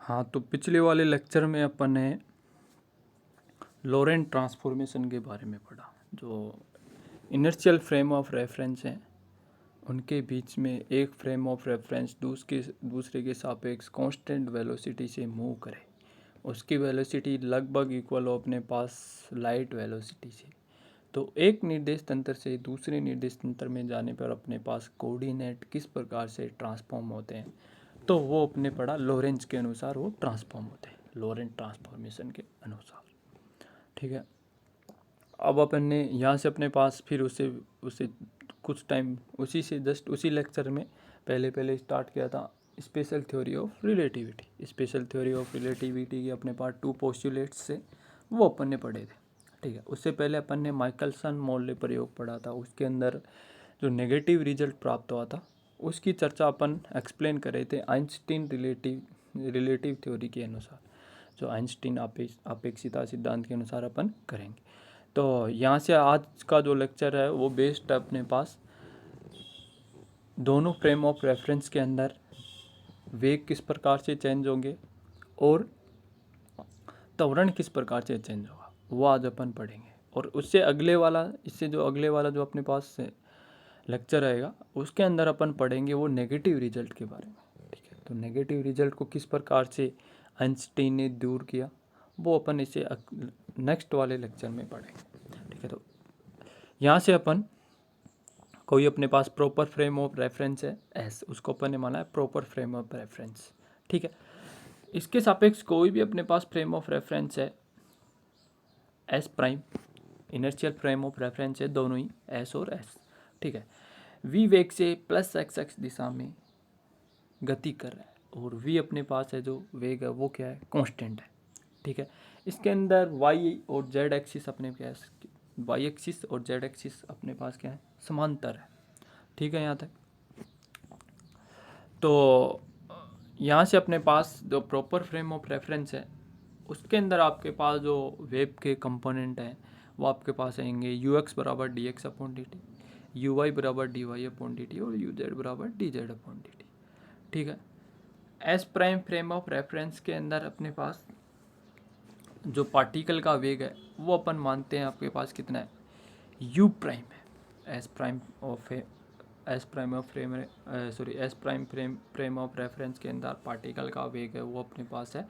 हाँ, तो पिछले वाले लेक्चर में अपन ने लोरेंट ट्रांसफॉर्मेशन के बारे में पढ़ा। जो इनर्शियल फ्रेम ऑफ रेफरेंस हैं उनके बीच में एक फ्रेम ऑफ रेफरेंस दूसरे के सापेक्ष कांस्टेंट वेलोसिटी से मूव करे, उसकी वेलोसिटी लगभग इक्वल हो अपने पास लाइट वेलोसिटी से। तो एक निर्देश तंत्र से दूसरे निर्देश तंत्र में जाने पर अपने पास कोऑर्डिनेट किस प्रकार से ट्रांसफॉर्म होते हैं, तो वो अपने पढ़ा लोरेंज के अनुसार वो ट्रांसफॉर्म होते हैं, लोरेंट ट्रांसफॉर्मेशन के अनुसार। ठीक है, अब अपन ने यहाँ से अपने पास फिर उसे उसे कुछ टाइम उसी लेक्चर में पहले स्टार्ट किया था special theory of relativity. Special theory of relativity के अपने पास 2 पोस्टुलेट्स से वो अपन ने पढ़े थे। ठीक है, उससे पहले अपन ने माइकलसन मोर्ले प्रयोग पढ़ा था। उसके अंदर जो नेगेटिव रिजल्ट प्राप्त हुआ था उसकी चर्चा अपन एक्सप्लेन कर रहे थे आइंस्टीन रिलेटिव थ्योरी के अनुसार, जो आइंस्टीन अपेक्षिता सिद्धांत के अनुसार अपन करेंगे। तो यहाँ से आज का जो लेक्चर है वो बेस्ड है अपने पास दोनों फ्रेम ऑफ रेफरेंस के अंदर वेग किस प्रकार से चेंज होंगे और त्वरण किस प्रकार से चेंज होगा, वो आज अपन पढ़ेंगे। और इससे अगले वाला जो अपने पास लेक्चर आएगा उसके अंदर अपन पढ़ेंगे वो नेगेटिव रिजल्ट के बारे में। ठीक है, तो नेगेटिव रिजल्ट को किस प्रकार से आइंस्टीन ने दूर किया वो अपन इसे नेक्स्ट वाले लेक्चर में पढ़ेंगे। ठीक है, तो यहाँ से अपन कोई अपने पास प्रॉपर फ्रेम ऑफ रेफरेंस है एस, उसको अपन ने माना है प्रॉपर फ्रेम ऑफ रेफरेंस। ठीक है, इसके सापेक्ष कोई भी अपने पास फ्रेम ऑफ रेफरेंस है S prime, inertial frame of reference है दोनों ही एस और एस। ठीक है, वी वेग से प्लस एक्स एक्स दिशा में गति कर रहा है और वी अपने पास है जो वेग है वो क्या है, कांस्टेंट है। ठीक है, इसके अंदर वाई और जेड एक्सिस अपने पास, वाई एक्सिस और जेड एक्सिस अपने पास क्या है, समांतर है। ठीक है, यहाँ तक। तो यहाँ से अपने पास जो प्रॉपर फ्रेम ऑफ रेफरेंस है उसके अंदर आपके पास जो वेव के कंपोनेंट हैं वो आपके पास आएंगे यू एक्स बराबर d x upon D t, u y बराबर d Y upon D t और यू जेड बराबर d z upon D t. ठीक है, S prime frame of reference के अंदर अपने पास जो पार्टिकल का वेग है वो अपन मानते हैं आपके पास कितना है, यू प्राइम है। S prime frame of reference के अंदर पार्टिकल का वेग है वो अपने पास है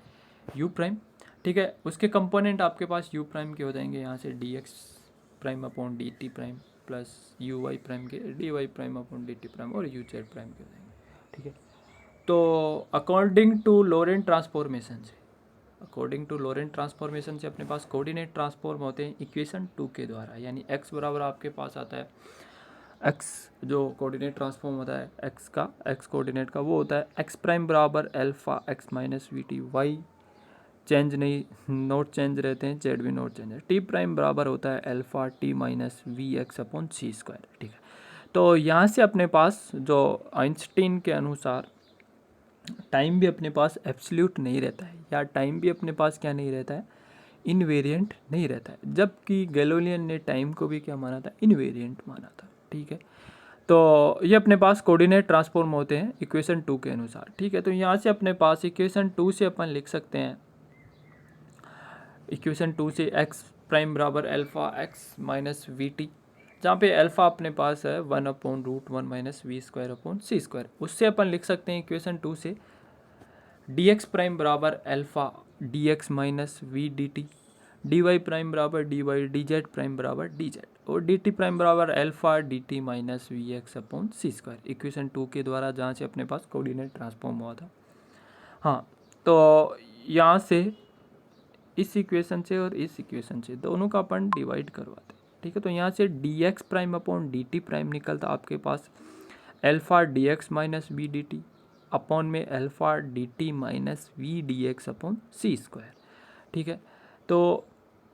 यू प्राइम। ठीक है, उसके कंपोनेंट आपके पास यू प्राइम के हो जाएंगे यहाँ से d x prime upon D T prime plus u Y prime के d Y prime upon D T prime और यू जेड प्राइम के हो जाएंगे। ठीक है, तो अकॉर्डिंग टू लोरेंट ट्रांसफॉर्मेशन से अपने पास कोऑर्डिनेट ट्रांसफॉर्म होते हैं इक्वेशन 2 के द्वारा। यानी x बराबर आपके पास आता है, x जो कोऑर्डिनेट ट्रांसफॉर्म होता है x कोऑर्डिनेट का वो होता है x प्राइम बराबर alpha x minus we T, Y change नहीं, नोट चेंज रहते हैं, जेड भी नोट चेंज है, टी प्राइम बराबर होता है alpha T minus we x upon C square. ठीक है, तो यहाँ से अपने पास जो आइंस्टीन के अनुसार टाइम भी अपने पास एब्सोल्यूट नहीं रहता है, या टाइम भी अपने पास क्या नहीं रहता है, इनवेरिएंट नहीं रहता है, जबकि गैलोलियन ने टाइम को भी क्या माना था, इनवेरिएंट माना था। ठीक है, तो ये अपने पास कोऑर्डिनेट ट्रांसफॉर्म होते हैं इक्वेशन 2 के अनुसार। ठीक है, तो यहाँ से अपने पास इक्वेशन 2 से अपन लिख सकते हैं, इक्वेशन 2 से एक्स प्राइम बराबर alpha x minus we t, जहाँ पे अल्फा अपने पास है 1/√1 माइनस वी स्क्वायर अपॉन सी स्क्वायर। उससे अपन लिख सकते हैं इक्वेशन 2 से डी एक्स प्राइम बराबर alpha d x minus v d t, d Y prime बराबर d y, d z prime बराबर डी जेड और डी टी प्राइम बराबर alpha d t minus we x upon C square, equation 2 के द्वारा, जहाँ से अपने पास कोऑर्डिनेट ट्रांसफॉर्म हुआ था। हाँ, तो यहाँ से इस इक्वेशन से और इस इक्वेशन से दोनों का अपन डिवाइड करवाते हैं। ठीक है, तो यहाँ से d x prime upon D T prime निकलता आपके पास alpha d x minus v d t upon में alpha d t minus v d x upon सी स्क्वायर। ठीक है, तो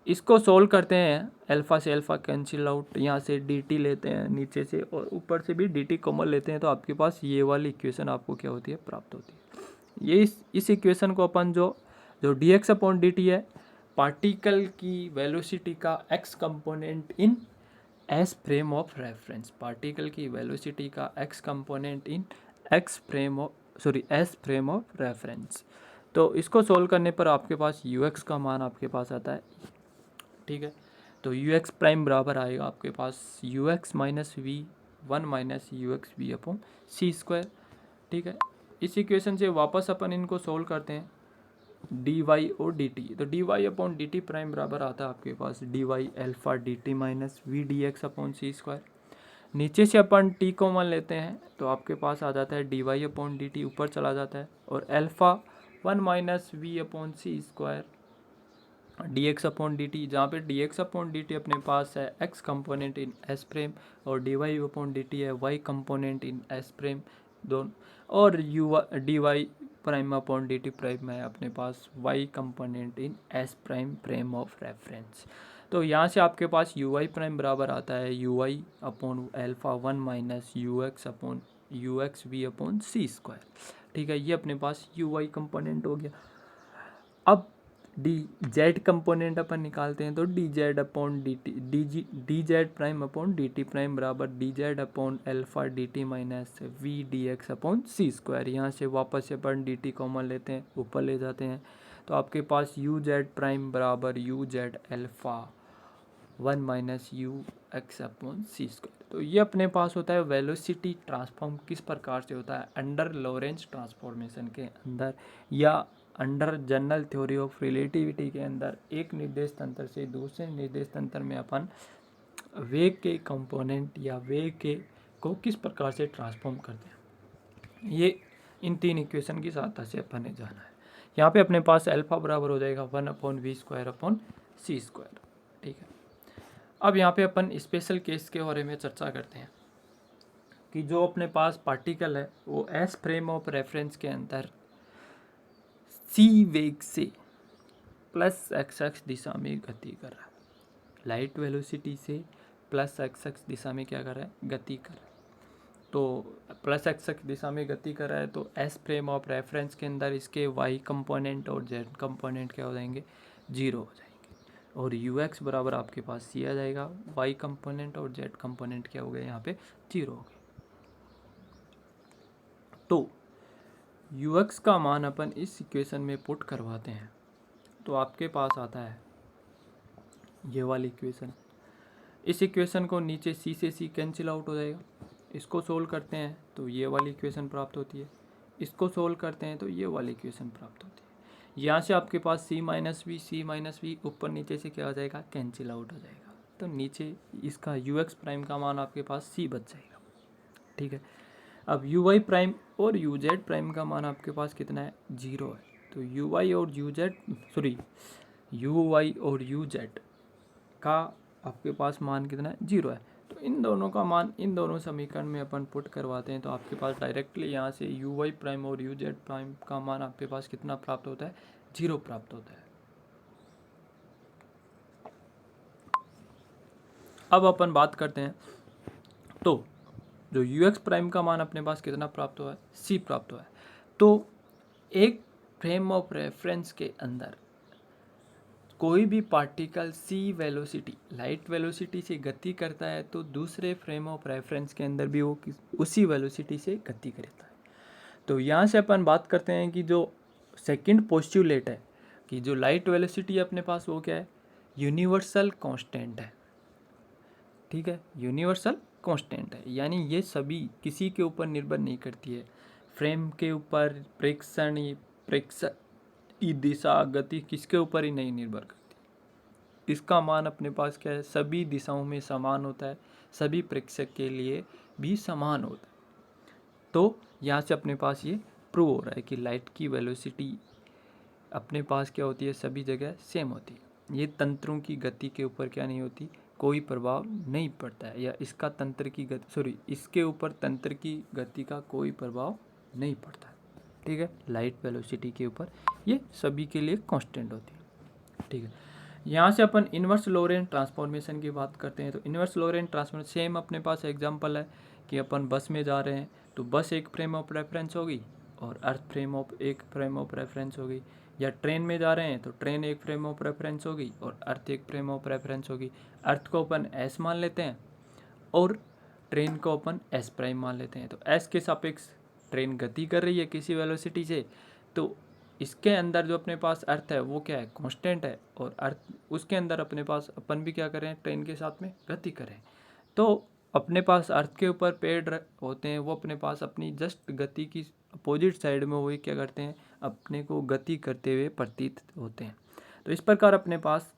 इसको सोल्व करते हैं, अल्फा से अल्फा कैंसिल आउट, यहाँ से डी टी लेते हैं नीचे से और ऊपर से भी डी टी कॉमन लेते हैं, तो आपके पास ये वाली इक्वेशन आपको क्या होती है, प्राप्त होती है। ये इस इक्वेशन को अपन जो D x upon D T है, पार्टिकल की वेलोसिटी का x component in S frame of reference, particle की वेलोसिटी का x component in S frame of reference, तो इसको सोल्व करने पर आपके पास यू एक्स का मान आपके पास आता है, ठीक है। तो यू एक्स प्राइम बराबर आएगा आपके पास u x minus v one minus you x we upon C square, ठीक है। इस इक्वेशन से वापस अपन इनको सोल्व करते हैं, डी वाई और डी टी। तो d Y upon D T prime बराबर आता है आपके पास d y alpha d t minus v d x upon सी स्क्वायर। नीचे से अपन टी कॉमन लेते हैं तो आपके पास आ जाता है D Y upon D T, ऊपर चला जाता है, और alpha one minus V upon सी square D x upon D T, जहाँ पे D x upon D T अपने पास है X component in S frame, और D Y upon D T है Y component in S frame दोनों, और U D Y prime upon D T prime है अपने पास Y component in S prime Prem of reference. तो यहाँ से आपके पास यू वाई प्राइम बराबर आता है U Y upon alpha one minus you x upon U x we upon C square, ठीक है। ये अपने पास यू वाई कंपोनेंट हो गया। अब डी जेड कंपोनेंट अपन निकालते हैं, तो d z upon D t d z prime upon D T prime बराबर d z upon alpha d t minus v d x upon सी स्क्वायर। यहाँ से वापस से अपन डी टी कॉमन लेते हैं, ऊपर ले जाते हैं, तो आपके पास यू जेड प्राइम बराबर you Z alpha one minus you x upon C square. तो ये अपने पास होता है वेलोसिटी ट्रांसफॉर्म किस प्रकार से होता है, अंडर लॉरेंज ट्रांसफॉर्मेशन के अंदर या under general theory of relativity के अंदर एक निर्देश तंत्र से दूसरे निर्देश तंत्र में अपन वेग के कंपोनेंट या वेग के को किस प्रकार से ट्रांसफॉर्म करते हैं, ये इन तीन इक्वेशन की सहायता से अपन ने जाना है। यहाँ पे अपने पास अल्फा बराबर हो जाएगा one upon V square upon सी स्क्वायर, ठीक है। अब यहाँ पे अपन स्पेशल केस के बारे में चर्चा करते हैं कि जो अपने पास पार्टिकल है वो एस फ्रेम ऑफ रेफरेंस के अंदर सी वेग से प्लस एक्स एक्स दिशा में गति कर रहा है, लाइट वेलोसिटी से प्लस एक्स एक्स दिशा में क्या कर रहा है, गति कर रहा है। तो प्लस एक्स एक्स दिशा में गति कर रहा है, तो एस फ्रेम ऑफ रेफरेंस के अंदर इसके वाई कंपोनेंट और जेड कंपोनेंट क्या हो जाएंगे, जीरो हो जाएंगे, और यू एक्स बराबर आपके पास सी आ जाएगा, वाई कंपोनेंट और जेड कंपोनेंट क्या हो गए यहाँ पे जीरो हो गए। तो यू एक्स का मान अपन इस इक्वेशन में पुट करवाते हैं तो आपके पास आता है ये वाली इक्वेशन। इस इक्वेशन को नीचे सी से सी कैंसिल आउट हो जाएगा, इसको सोल्व करते हैं तो ये वाली इक्वेशन प्राप्त होती है, इसको सोल्व करते हैं तो ये वाली इक्वेशन प्राप्त होती है। यहाँ से आपके पास सी माइनस वी ऊपर नीचे से क्या हो जाएगा, कैंसिल आउट हो जाएगा, तो नीचे इसका यू एक्स प्राइम का मान आपके पास सी बच जाएगा, ठीक है। अब यू वाई प्राइम और यू जेड प्राइम का मान आपके पास कितना है, जीरो है, तो यू वाई और यू जेड का आपके पास मान कितना है, जीरो है। तो इन दोनों का मान इन दोनों समीकरण में अपन पुट करवाते हैं तो आपके पास डायरेक्टली यहाँ से यू वाई प्राइम और यू जेड प्राइम का मान आपके पास कितना प्राप्त होता है, जीरो प्राप्त होता है। अब अपन बात करते हैं तो जो यू एक्स प्राइम का मान अपने पास कितना प्राप्त हुआ है, सी प्राप्त हुआ है। तो एक फ्रेम ऑफ रेफरेंस के अंदर कोई भी particle C velocity light velocity से गति करता है तो दूसरे फ्रेम ऑफ रेफरेंस के अंदर भी वो उसी वेलोसिटी से गति करता है। तो यहाँ से अपन बात करते हैं कि जो सेकंड पोस्टुलेट है कि जो लाइट वेलोसिटी अपने पास वो क्या है, यूनिवर्सल कांस्टेंट है, ठीक है, यूनिवर्सल कांस्टेंट है, यानी ये सभी किसी के ऊपर निर्भर नहीं करती है, फ्रेम के ऊपर प्रेक्षण दिशा गति किसके ऊपर ही नहीं निर्भर करती। इसका मान अपने पास क्या है, सभी दिशाओं में समान होता है, सभी प्रेक्षक के लिए भी समान होता है। तो यहाँ से अपने पास ये प्रूव हो रहा है कि लाइट की वेलोसिटी अपने पास क्या होती है, सभी जगह सेम होती है, ये तंत्रों की गति के ऊपर क्या नहीं होती, कोई प्रभाव नहीं पड़ता है, या इसका तंत्र की गति इसके ऊपर तंत्र की गति का कोई प्रभाव नहीं पड़ता है, ठीक है, लाइट वेलोसिटी के ऊपर ये सभी के लिए कांस्टेंट होती है, ठीक है। यहाँ से अपन इन्वर्स लॉरेंट ट्रांसफॉर्मेशन की बात करते हैं तो इन्वर्स लॉरेंट ट्रांसफॉर्मेशन सेम अपने पास एग्जांपल है कि अपन बस में जा रहे हैं तो बस एक फ्रेम ऑफ रेफरेंस होगी और अर्थ एक फ्रेम ऑफ रेफरेंस होगी, या ट्रेन में जा रहे हैं तो ट्रेन एक फ्रेम ऑफ रेफरेंस होगी और अर्थ एक फ्रेम ऑफ रेफरेंस होगी। अर्थ को अपन एस मान लेते हैं और ट्रेन को अपन एस प्राइम मान लेते हैं। तो एस के सापेक्ष ट्रेन गति कर रही है किसी वेलोसिटी से, तो इसके अंदर जो अपने पास अर्थ है वो क्या है, कांस्टेंट है, और अर्थ उसके अंदर अपने पास अपन भी क्या करें, ट्रेन के साथ में गति करें। तो अपने पास अर्थ के ऊपर पेड़ होते हैं, वो अपने पास अपनी जस्ट गति की अपोजिट साइड में वही क्या करते हैं, अपने को गति करते हुए प्रतीत होते हैं। तो इस प्रकार अपने पास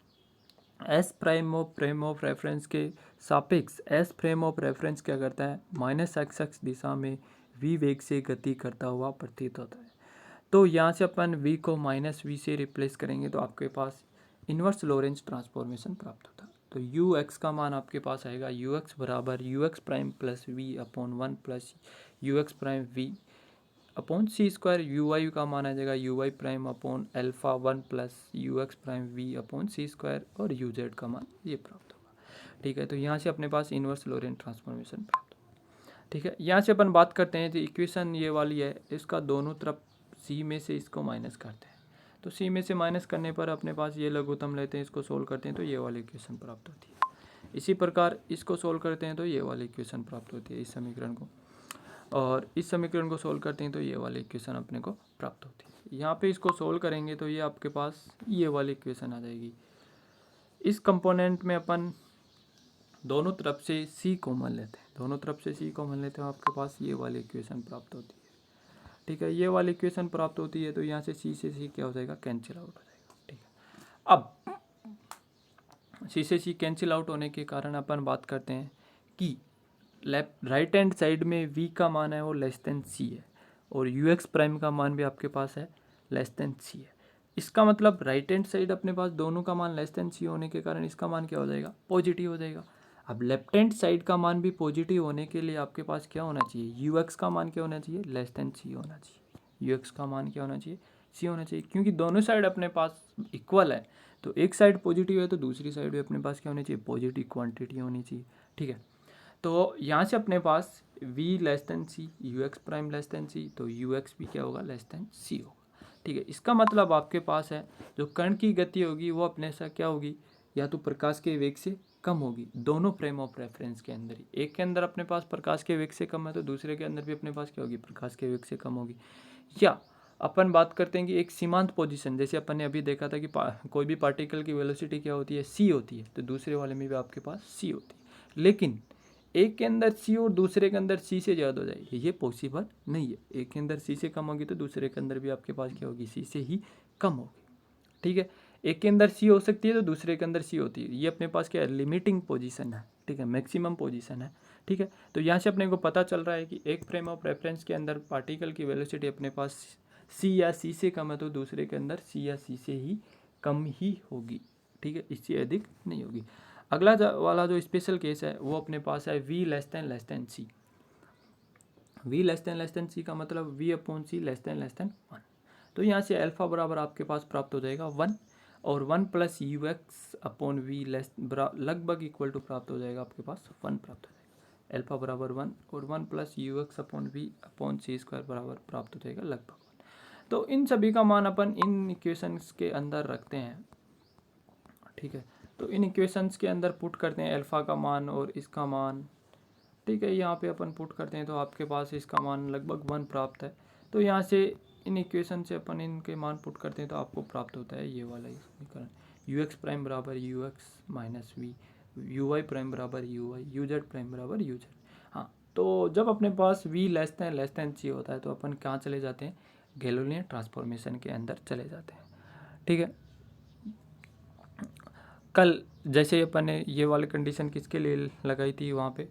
एस फ्रेम ऑफ रेफरेंस के सापेक्ष एस फ्रेम ऑफ रेफरेंस क्या करता है, माइनस एक्स दिशा में वी वेग से गति करता हुआ प्रतीत होता है। तो यहाँ से अपन v को माइनस वी से रिप्लेस करेंगे तो आपके पास इन्वर्स लोरेंज ट्रांसफॉर्मेशन प्राप्त होता है। तो यू एक्स का मान आपके पास आएगा यू एक्स बराबर you x prime plus V upon 1 plus U x prime V upon C square. U Y का मान आ जाएगा U Y prime upon alpha 1 plus U x prime V upon सी स्क्वायर, और यू जेड का मान ये प्राप्त होगा। ठीक है, तो यहाँ से अपने पास इन्वर्स लोरेंज ट्रांसफॉर्मेशन प्राप्त होगा। ठीक है, यहाँ से अपन बात करते हैं जो इक्वेशन ये वाली है, इसका दोनों तरफ सी में से इसको माइनस करते हैं। तो सी में से माइनस करने पर अपने पास ये लघुत्तम लेते हैं, इसको सोल्व करते हैं तो ये वाली इक्वेशन प्राप्त होती है। इसी प्रकार इसको सोल्व करते हैं तो ये वाली इक्वेशन प्राप्त होती है इस समीकरण को, और इस समीकरण को सोल्व करते हैं तो ये वाली इक्वेशन अपने को प्राप्त होती है। यहाँ पे इसको सोल्व करेंगे तो ये आपके पास ये वाली इक्वेशन आ जाएगी। इस कंपोनेंट में अपन दोनों तरफ से सी कॉमन लेते हैं, दोनों तरफ से सी कॉमन लेते हैं, आपके पास ये वाली इक्वेशन प्राप्त होती है। ठीक है, ये वाली इक्वेशन प्राप्त होती है तो यहाँ से सी क्या हो जाएगा, कैंसिल आउट हो जाएगा। ठीक है, अब सी से सी कैंसिल आउट होने के कारण अपन बात करते हैं कि लेफ्ट राइट हैंड साइड में v का मान है वो लेस देन सी है, और यू एक्स प्राइम का मान भी आपके पास है लेस देन सी है। इसका मतलब राइट हैंड साइड अपने पास दोनों का मान लेस देन सी होने के कारण इसका मान क्या हो जाएगा, पॉजिटिव हो जाएगा। अब लेफ्ट हैंड साइड का मान भी पॉजिटिव होने के लिए आपके पास क्या होना चाहिए, यू एक्स का मान क्या होना चाहिए, लेस देन सी होना चाहिए। यू एक्स का मान क्या होना चाहिए, सी होना चाहिए, क्योंकि दोनों साइड अपने पास इक्वल है। तो एक साइड पॉजिटिव है तो दूसरी साइड भी अपने पास क्या होनी चाहिए, पॉजिटिव क्वांटिटी होनी चाहिए। ठीक है, तो यहाँ से अपने पास v less than c, u x prime less than c, तो यू एक्स भी क्या होगा, लेस देन सी होगा। ठीक है, इसका मतलब आपके पास है जो कण की गति होगी वो अपने से क्या होगी, या तो प्रकाश के वेग से कम होगी, दोनों फ्रेम ऑफ रेफरेंस के अंदर ही। एक के अंदर अपने पास प्रकाश के वेग से कम है तो दूसरे के अंदर भी अपने पास क्या होगी, प्रकाश के वेग से कम होगी। या अपन बात करते हैं कि एक सीमांत पोजीशन, जैसे अपन ने अभी देखा था कि कोई भी पार्टिकल की वेलोसिटी क्या होती है, सी होती है, तो दूसरे वाले में भी आपके पास सी होती है। लेकिन एक के अंदर सी और दूसरे के अंदर सी से ज़्यादा हो जाएगी, ये पॉसिबल नहीं है। एक के अंदर सी से कम होगी तो दूसरे के अंदर भी आपके पास क्या होगी, सी से ही कम होगी। ठीक है, एक के अंदर सी हो सकती है तो दूसरे के अंदर सी होती है, ये अपने पास क्या है, लिमिटिंग पोजीशन है। ठीक है, मैक्सिमम पोजीशन है। ठीक है, तो यहाँ से अपने को पता चल रहा है कि एक फ्रेम ऑफ रेफरेंस के अंदर पार्टिकल की वेलोसिटी अपने पास सी या सी से कम है तो दूसरे के अंदर सी या सी से ही कम ही होगी। ठीक है, इससे अधिक नहीं होगी। अगला वाला जो स्पेशल केस है वो अपने पास है v लेस देन सी। v लेस देन सी का मतलब v अपॉन सी लेस देन 1। तो यहाँ से अल्फा बराबर आपके पास प्राप्त हो जाएगा 1, और 1 plus U x upon V लगभग इक्वल टू प्राप्त हो जाएगा आपके पास 1 प्राप्त हो जाएगा। अल्फा बराबर 1 और 1 plus U x upon V upon सी स्क्वायर बराबर प्राप्त हो जाएगा लगभग 1। तो इन सभी का मान अपन इन इक्वेशंस के अंदर रखते हैं। ठीक है, तो इन इक्वेशंस के अंदर पुट करते हैं अल्फ़ा का मान और इसका मान। ठीक है, यहाँ पे अपन पुट करते हैं तो आपके पास इसका मान लगभग 1 प्राप्त है। तो यहाँ से इन इक्वेशन से अपन इनके मान पुट करते हैं तो आपको प्राप्त होता है ये वाला समीकरण, यू एक्स प्राइम बराबर you x minus v, u Y prime बराबर you y, u Z prime बराबर यू जेड। हाँ, तो जब अपने पास वी लेस देन सी होता है तो अपन कहाँ चले जाते हैं, गैलोलियन ट्रांसफॉर्मेशन के अंदर चले जाते हैं। ठीक है, कल जैसे अपन ने ये वाली कंडीशन किसके लिए लगाई थी, वहाँ पे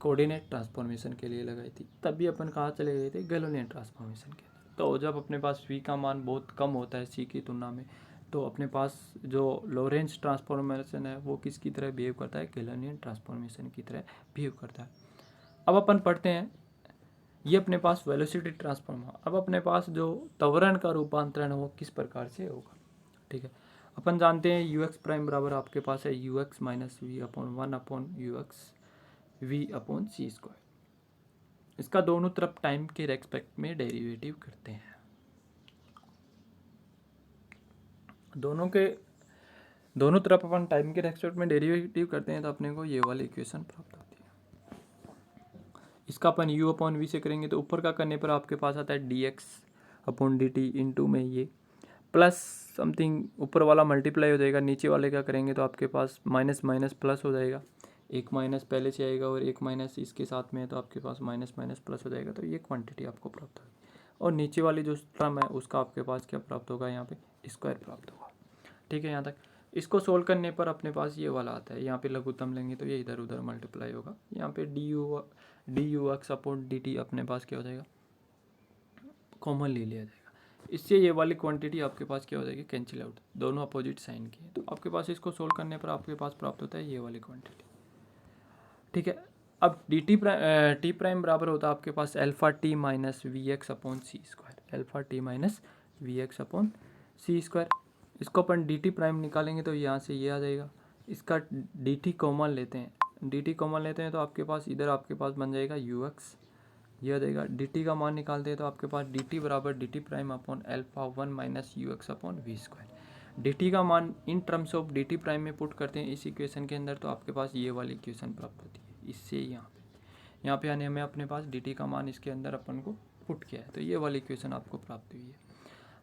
कोऑर्डिनेट ट्रांसफॉर्मेशन के लिए लगाई थी, तब भी अपन कहाँ चले गए थे, गैलोलियन ट्रांसफॉर्मेशन के अंदर। तो जब अपने पास v का मान बहुत कम होता है c की तुलना में, तो अपने पास जो लोरेंज ट्रांसफॉर्मेशन है वो किसकी तरह बिहेव करता है, गैलोलियन ट्रांसफॉर्मेशन की तरह बिहेव करता है। अब अपन पढ़ते हैं ये अपने पास वेलोसिटी ट्रांसफॉर्म। अब अपने पास जो त्वरण का रूपांतरण है वो किस प्रकार से होगा। ठीक है, अपन जानते हैं यू एक्स प्राइम बराबर आपके पास है U x minus V upon 1 upon U x we upon C square. इसका दोनों तरफ टाइम के रेस्पेक्ट में डेरिवेटिव करते हैं। दोनों तरफ अपन टाइम के रेस्पेक्ट में डेरिवेटिव करते हैं तो अपने को ये वाली इक्वेशन प्राप्त होती है। इसका अपन u अपॉन वी से करेंगे तो ऊपर का करने पर आपके पास आता है D x upon D T into में ये प्लस समथिंग ऊपर वाला मल्टीप्लाई हो जाएगा, नीचे वाले का करेंगे तो आपके पास माइनस माइनस प्लस हो जाएगा, एक माइनस पहले से आएगा और एक माइनस इसके साथ में है तो आपके पास माइनस माइनस प्लस हो जाएगा, तो ये क्वांटिटी आपको प्राप्त होगी। और नीचे वाली जो टर्म है उसका आपके पास क्या प्राप्त होगा, यहाँ पे स्क्वायर प्राप्त होगा। ठीक है, यहाँ तक। इसको सोल्व करने पर अपने पास ये वाला आता है, यहाँ पे लघुत्तम लेंगे तो ये इधर उधर मल्टीप्लाई होगा, यहाँ पे D u x upon D T अपने पास क्या हो जाएगा, कॉमन ले लिया जाएगा। इससे ये वाली क्वांटिटी आपके पास क्या हो जाएगी, कैंसिल आउट, दोनों अपोजिट साइन की है, तो आपके पास इसको सोल्व करने पर आपके पास प्राप्त होता है ये वाली क्वांटिटी। ठीक है, अब डी टी प्राइम बराबर होता है आपके पास alpha T minus we x upon C square, alpha T minus we x upon C square. इसको अपन डी टी प्राइम निकालेंगे तो यहाँ से ये आ जाएगा, इसका डी टी कॉमन लेते हैं, डी टी कॉमन लेते हैं तो आपके पास इधर आपके पास बन जाएगा यू एक्स, ये आ जाएगा। डी टी का मान निकालते हैं तो आपके पास डी टी बराबर D T prime upon alpha one minus you x upon V square. D T का मान in terms of D T prime में पुट करते हैं इस इक्वेशन के अंदर, तो आपके पास ये वाली इक्वेशन प्राप्त होती है। इससे यहाँ पे आने हमें अपने पास डी टी का मान इसके अंदर अपन को पुट किया है, तो ये वाली इक्वेशन आपको प्राप्त हुई है,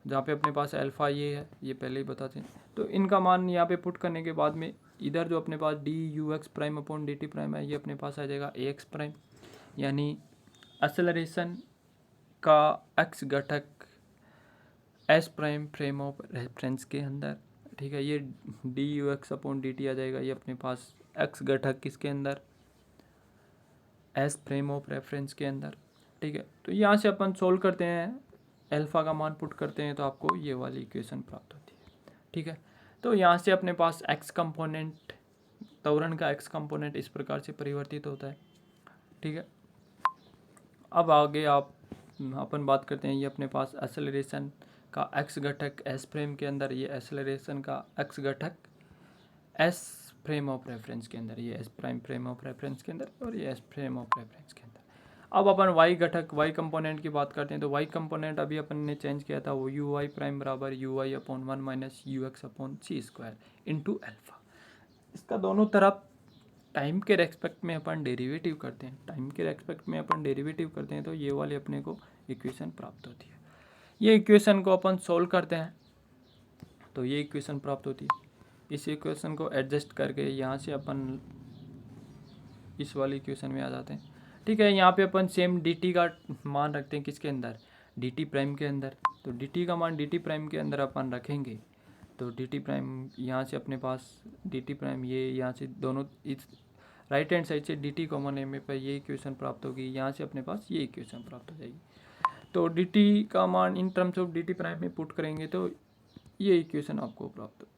जहाँ पे अपने पास अल्फा ये है, ये पहले ही बताते हैं। तो इनका मान यहाँ पे पुट करने के बाद में इधर जो अपने पास d u x prime upon D T prime है, ये अपने पास आ जाएगा ए एक्स प्राइम, यानी एक्सेलरेशन का एक्स घटक S prime frame of reference के अंदर। ठीक है, ये d u x upon D t आ जाएगा, ये अपने पास एक्स घटक किसके अंदर, एस फ्रेम ऑफ रेफरेंस के अंदर। ठीक है, तो यहाँ से अपन सोल्व करते हैं, अल्फा का मान पुट करते हैं तो आपको ये वाली इक्वेशन प्राप्त होती है। ठीक है, तो यहाँ से अपने पास एक्स कंपोनेंट, त्वरण का एक्स कंपोनेंट इस प्रकार से परिवर्तित होता है। ठीक है, अब आगे अपन बात करते हैं, ये अपने पास एक्सेलरेशन का एक्स घटक एस फ्रेम के अंदर, ये एक्सेलरेशन का एक्स घटक एस फ्रेम ऑफ रेफरेंस के अंदर, ये S prime frame of reference के अंदर और ये एस फ्रेम ऑफ रेफरेंस के अंदर। अब अपन वाई घटक वाई कंपोनेंट की बात करते हैं, तो वाई कंपोनेंट अभी अपन ने चेंज किया था, वो यू वाई प्राइम बराबर you Y upon one minus you x upon C square into alpha. इसका दोनों तरफ टाइम के रेस्पेक्ट में अपन डेरिवेटिव करते हैं, टाइम के रेस्पेक्ट में अपन डेरिवेटिव करते हैं तो ये वाली अपने को इक्वेशन प्राप्त होती है। ये इक्वेशन को अपन सोल्व करते हैं तो ये इक्वेशन प्राप्त होती है। इस इक्वेशन को एडजस्ट करके यहाँ से अपन इस वाली इक्वेशन में आ जाते हैं। ठीक है, यहाँ पे अपन सेम डी टी का मान रखते हैं किसके अंदर, डी टी प्राइम के अंदर। तो डी टी का मान डी टी प्राइम के अंदर अपन रखेंगे तो डी टी प्राइम यहाँ से अपने पास डी टी प्राइम, ये यहाँ से दोनों इस राइट हैंड साइड से डी टी कॉमन लेने पर ये इक्वेशन प्राप्त होगी, यहाँ से अपने पास ये इक्वेशन प्राप्त हो जाएगी। तो डी टी का मान in terms of D T prime में पुट करेंगे तो ये इक्वेशन आपको प्राप्त हो।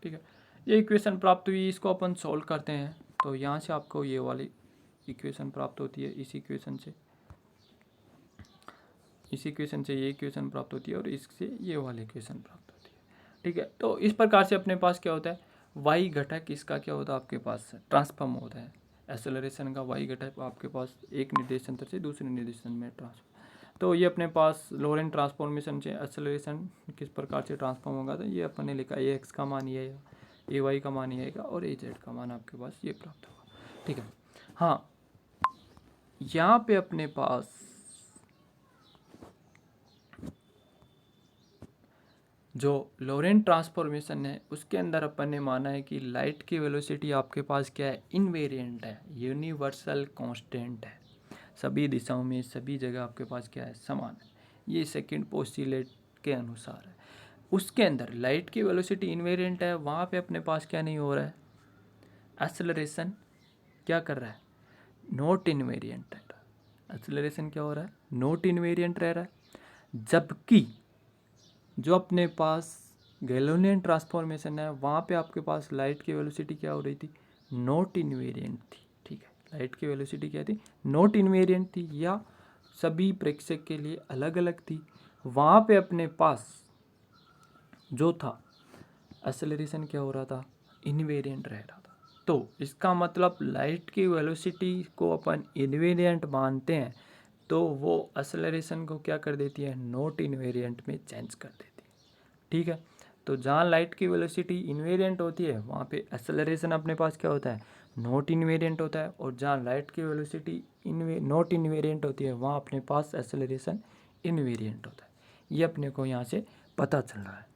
ठीक है, ये इक्वेशन प्राप्त हुई, इसको अपन सॉल्व करते हैं तो यहाँ से आपको ये वाली इक्वेशन प्राप्त होती है, इस इक्वेशन से ये इक्वेशन प्राप्त होती है और इससे ये वाली इक्वेशन प्राप्त होती है। ठीक है, तो इस प्रकार से अपने पास क्या होता है, वाई घटक इसका क्या होता है, आपके पास ट्रांसफॉर्म होता है। एक्सेलरेशन का वाई घटक आपके पास एक निर्देशांक से दूसरे निर्देशांक में ट्रांसफर, तो ये अपने पास लोरेंट ट्रांसफॉर्मेशन से एक्सेलरेशन किस प्रकार से ट्रांसफॉर्म होगा, तो ये अपन ने लिखा ए एक्स का मान ये आएगा, ए वाई का मान ये आएगा और ए जेड का मान आपके पास ये प्राप्त होगा। ठीक है, हाँ यहाँ पे अपने पास जो लोरेंट ट्रांसफॉर्मेशन है उसके अंदर अपन ने माना है कि लाइट की वेलोसिटी आपके पास क्या है, इनवेरिएंट है, यूनिवर्सल कांस्टेंट है, सभी दिशाओं में सभी जगह आपके पास क्या है, समान है। ये सेकंड पोस्टुलेट के अनुसार है। उसके अंदर लाइट की वेलोसिटी इनवेरिएंट है, वहाँ पे अपने पास क्या नहीं हो रहा है, एक्सेलरेशन क्या कर रहा है, नॉट इनवेरिएंट रह रहा है। एक्सेलरेशन क्या हो रहा है, नॉट इनवेरिएंट रह रहा है। जबकि जो अपने पास गैलोनियन ट्रांसफॉर्मेशन है वहाँ पे आपके पास लाइट की वेलोसिटी क्या हो रही थी, नॉट इनवेरिएंट थी। ठीक है, लाइट की वेलोसिटी क्या थी, नॉट इनवेरिएंट थी या सभी प्रेक्षक के लिए अलग अलग थी। वहाँ पे अपने पास जो था एक्सेलरेशन क्या हो रहा था, इनवेरिएंट रह रहा था। तो इसका मतलब लाइट की वेलोसिटी को अपन इनवेरिएंट मानते हैं तो वो एक्सेलरेशन को क्या कर देती है, नॉट इनवेरिएंट में चेंज कर देती है। ठीक है, तो जहाँ लाइट की वेलोसिटी इनवेरिएंट होती है वहाँ पे एक्सेलरेशन अपने पास क्या होता है, नॉट इनवेरिएंट होता है, और जहाँ लाइट की वेलोसिटी नॉट इनवेरिएंट होती है वहाँ अपने पास एक्सेलरेशन इनवेरिएंट होता है। ये अपने को यहाँ से पता चल रहा है।